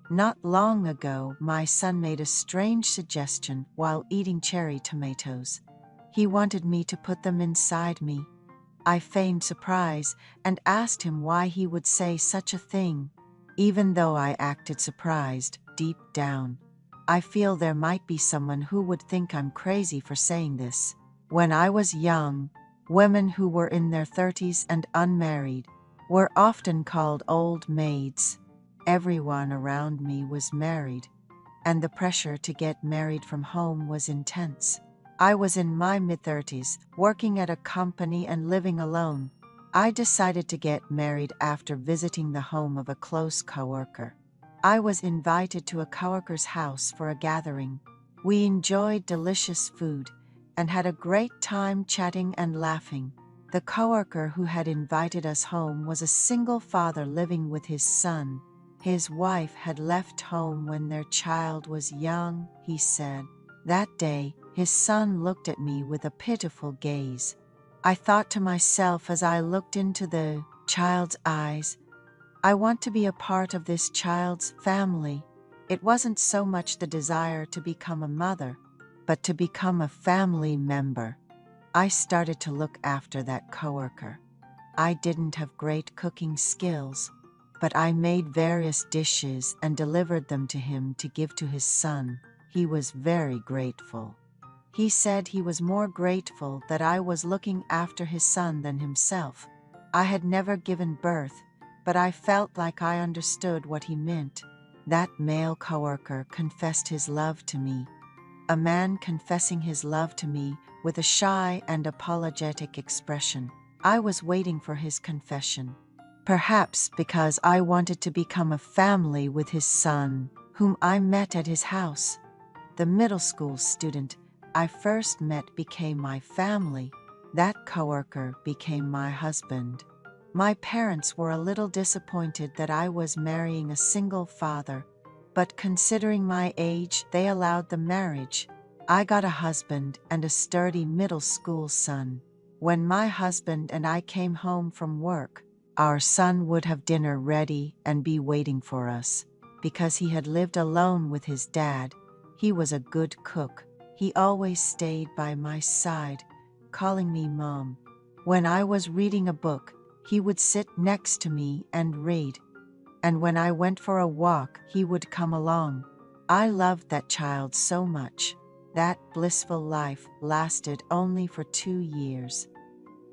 Not long ago, my son made a strange suggestion while eating cherry tomatoes. He wanted me to put them inside me. I feigned surprise and asked him why he would say such a thing. Even though I acted surprised, deep down, I feel there might be someone who would think I'm crazy for saying this. When I was young, women who were in their 30s and unmarried were often called old maids. Everyone around me was married, and the pressure to get married from home was intense. I was in my mid-30s, working at a company and living alone. I decided to get married after visiting the home of a close coworker. I was invited to a coworker's house for a gathering. We enjoyed delicious food and had a great time chatting and laughing. The coworker who had invited us home was a single father living with his son. His wife had left home when their child was young, he said. That day, his son looked at me with a pitiful gaze. I thought to myself as I looked into the child's eyes, I want to be a part of this child's family. It wasn't so much the desire to become a mother, but to become a family member. I started to look after that coworker. I didn't have great cooking skills, but I made various dishes and delivered them to him to give to his son. He was very grateful. He said he was more grateful that I was looking after his son than himself. I had never given birth, but I felt like I understood what he meant. That male coworker confessed his love to me. A man confessing his love to me with a shy and apologetic expression. I was waiting for his confession. Perhaps because I wanted to become a family with his son, whom I met at his house. The middle school student I first met became my family. That coworker became my husband. My parents were a little disappointed that I was marrying a single father, but considering my age, they allowed the marriage. I got a husband and a sturdy middle school son. When my husband and I came home from work, our son would have dinner ready and be waiting for us. Because he had lived alone with his dad, he was a good cook. He always stayed by my side, calling me Mom. When I was reading a book, he would sit next to me and read. And when I went for a walk, he would come along. I loved that child so much. That blissful life lasted only for 2 years.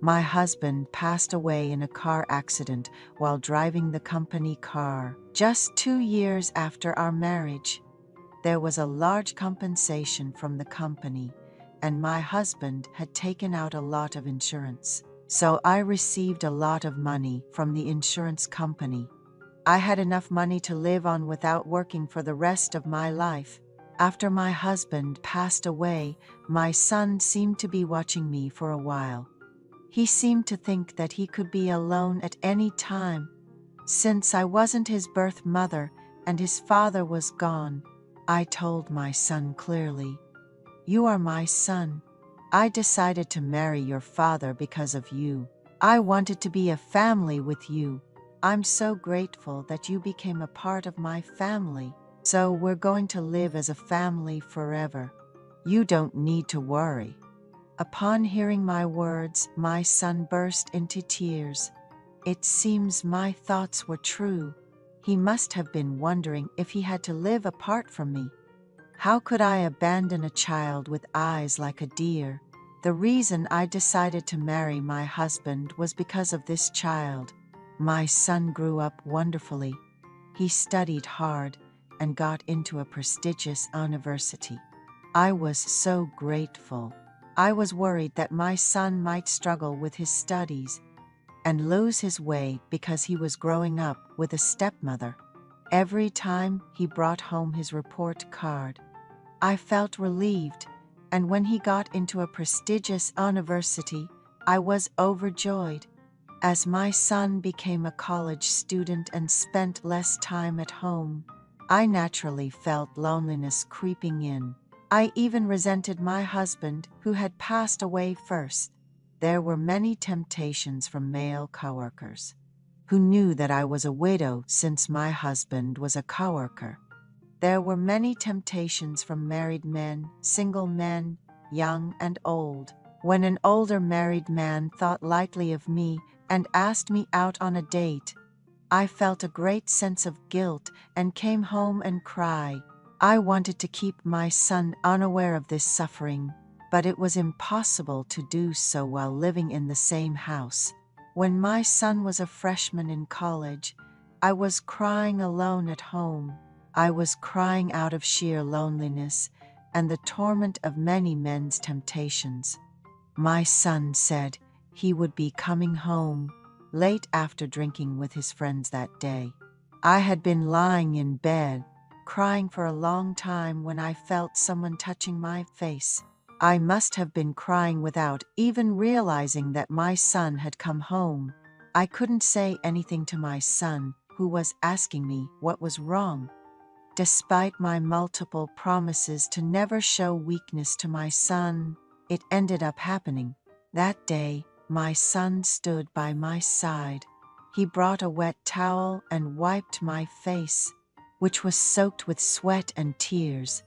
My husband passed away in a car accident while driving the company car, just 2 years after our marriage. There was a large compensation from the company, and my husband had taken out a lot of insurance. So I received a lot of money from the insurance company. I had enough money to live on without working for the rest of my life. After my husband passed away, my son seemed to be watching me for a while. He seemed to think that he could be alone at any time. Since I wasn't his birth mother and his father was gone, I told my son clearly, "You are my son. I decided to marry your father because of you. I wanted to be a family with you. I'm so grateful that you became a part of my family. So we're going to live as a family forever. You don't need to worry." Upon hearing my words, my son burst into tears. It seems my thoughts were true. He must have been wondering if he had to live apart from me. How could I abandon a child with eyes like a deer? The reason I decided to marry my husband was because of this child. My son grew up wonderfully. He studied hard and got into a prestigious university. I was so grateful. I was worried that my son might struggle with his studies and lose his way because he was growing up with a stepmother. Every time he brought home his report card, I felt relieved, and when he got into a prestigious university, I was overjoyed. As my son became a college student and spent less time at home, I naturally felt loneliness creeping in. I even resented my husband, who had passed away first. There were many temptations from male coworkers who knew that I was a widow since my husband was a coworker. There were many temptations from married men, single men, young and old. When an older married man thought lightly of me and asked me out on a date, I felt a great sense of guilt and came home and cried. I wanted to keep my son unaware of this suffering, but it was impossible to do so while living in the same house. When my son was a freshman in college, I was crying alone at home. I was crying out of sheer loneliness and the torment of many men's temptations. My son said he would be coming home late after drinking with his friends that day. I had been lying in bed, crying for a long time when I felt someone touching my face. I must have been crying without even realizing that my son had come home. I couldn't say anything to my son, who was asking me what was wrong. Despite my multiple promises to never show weakness to my son, it ended up happening. That day, my son stood by my side. He brought a wet towel and wiped my face, which was soaked with sweat and tears,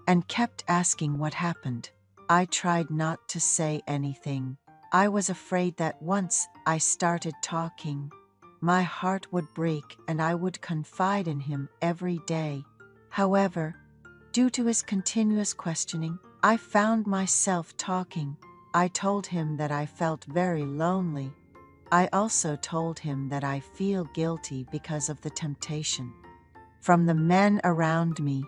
and kept asking what happened. I tried not to say anything. I was afraid that once I started talking, my heart would break and I would confide in him every day. However, due to his continuous questioning, I found myself talking. I told him that I felt very lonely. I also told him that I feel guilty because of the temptation from the men around me.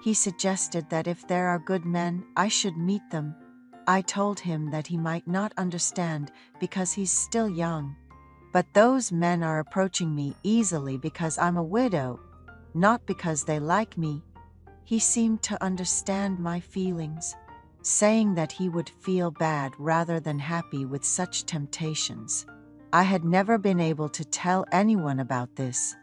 He suggested that if there are good men, I should meet them. I told him that he might not understand because he's still young. But those men are approaching me easily because I'm a widow, not because they like me. He seemed to understand my feelings, saying that he would feel bad rather than happy with such temptations. I had never been able to tell anyone about this,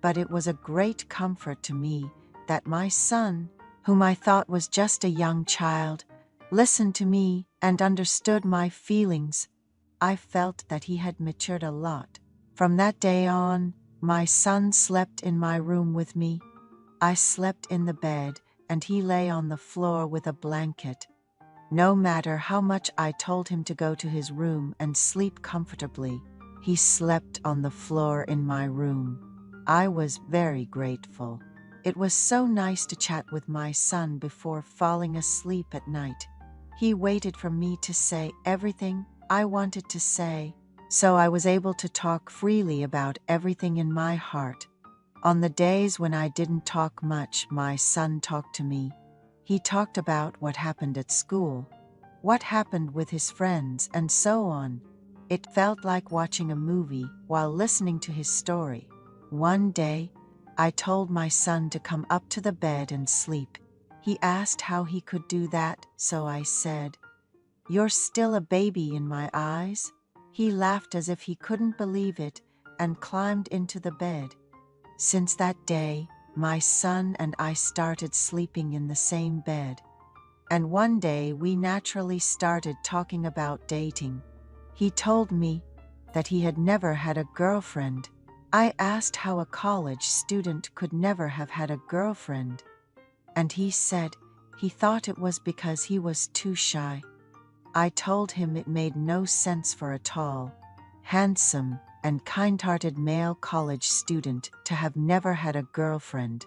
but it was a great comfort to me that my son, whom I thought was just a young child, listened to me and understood my feelings. I felt that he had matured a lot. From that day on, my son slept in my room with me. I slept in the bed and he lay on the floor with a blanket. No matter how much I told him to go to his room and sleep comfortably, he slept on the floor in my room. I was very grateful. It was so nice to chat with my son before falling asleep at night. He waited for me to say everything I wanted to say, so I was able to talk freely about everything in my heart. On the days when I didn't talk much, my son talked to me. He talked about what happened at school, what happened with his friends, and so on. It felt like watching a movie while listening to his story. One day, I told my son to come up to the bed and sleep. He asked how he could do that, so I said, "You're still a baby in my eyes?" He laughed as if he couldn't believe it and climbed into the bed. Since that day, my son and I started sleeping in the same bed. And one day we naturally started talking about dating. He told me that he had never had a girlfriend. I asked how a college student could never have had a girlfriend, and he said he thought it was because he was too shy. I told him it made no sense for a tall, handsome, and kind-hearted male college student to have never had a girlfriend.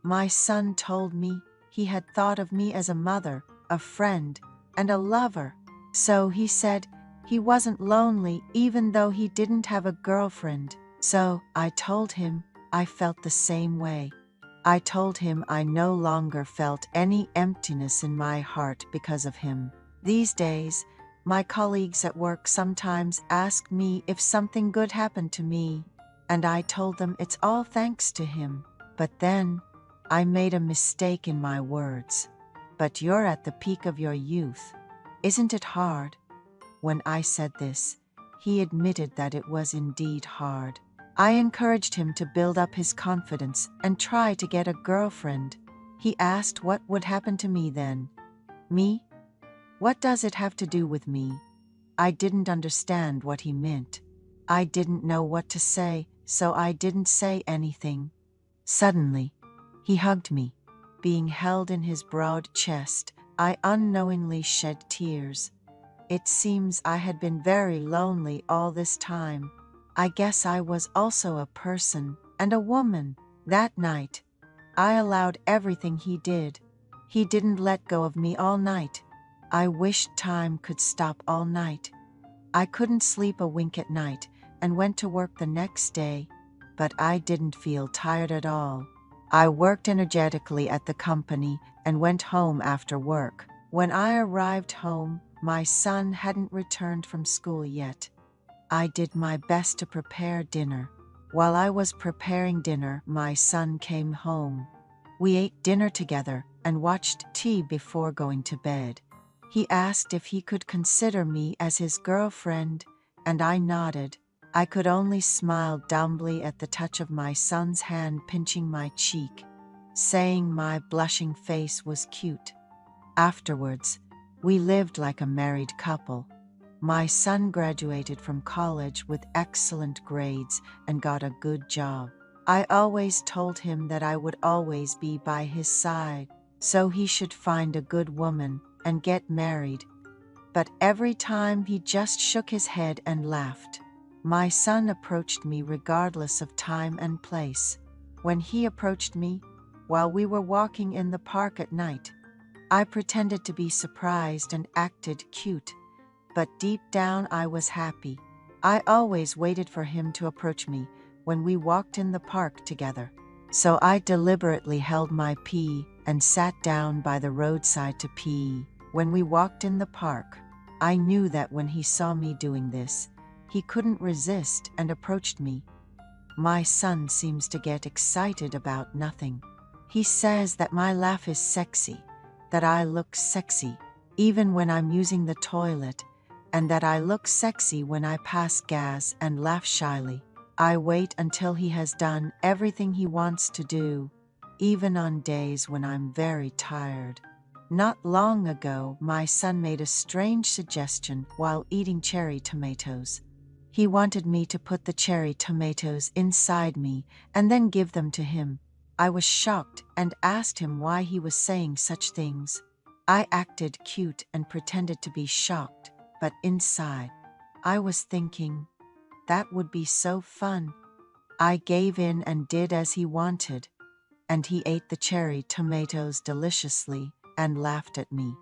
My son told me he had thought of me as a mother, a friend, and a lover. So he said he wasn't lonely even though he didn't have a girlfriend. So I told him I felt the same way. I told him I no longer felt any emptiness in my heart because of him. These days, my colleagues at work sometimes ask me if something good happened to me, and I told them it's all thanks to him. But then, I made a mistake in my words. But you're at the peak of your youth. Isn't it hard? When I said this, he admitted that it was indeed hard. I encouraged him to build up his confidence and try to get a girlfriend. He asked what would happen to me then. Me? What does it have to do with me? I didn't understand what he meant. I didn't know what to say, so I didn't say anything. Suddenly, he hugged me. Being held in his broad chest, I unknowingly shed tears. It seems I had been very lonely all this time. I guess I was also a person and a woman. That night, I allowed everything he did. He didn't let go of me all night. I wished time could stop all night. I couldn't sleep a wink at night and went to work the next day, but I didn't feel tired at all. I worked energetically at the company and went home after work. When I arrived home, my son hadn't returned from school yet. I did my best to prepare dinner. While I was preparing dinner, my son came home. We ate dinner together and watched TV before going to bed. He asked if he could consider me as his girlfriend, and I nodded. I could only smile dumbly at the touch of my son's hand pinching my cheek, saying my blushing face was cute. Afterwards, we lived like a married couple. My son graduated from college with excellent grades and got a good job. I always told him that I would always be by his side, so he should find a good woman and get married. But every time he just shook his head and laughed. My son approached me regardless of time and place. When he approached me, while we were walking in the park at night, I pretended to be surprised and acted cute, but deep down I was happy. I always waited for him to approach me when we walked in the park together. So I deliberately held my pee and sat down by the roadside to pee. When we walked in the park, I knew that when he saw me doing this, he couldn't resist and approached me. My son seems to get excited about nothing. He says that my laugh is sexy, that I look sexy even when I'm using the toilet, and that I look sexy when I pass gas and laugh shyly. I wait until he has done everything he wants to do, even on days when I'm very tired. Not long ago, my son made a strange suggestion while eating cherry tomatoes. He wanted me to put the cherry tomatoes inside me and then give them to him. I was shocked and asked him why he was saying such things. I acted cute and pretended to be shocked, but inside, I was thinking, that would be so fun. I gave in and did as he wanted, and he ate the cherry tomatoes deliciously and laughed at me.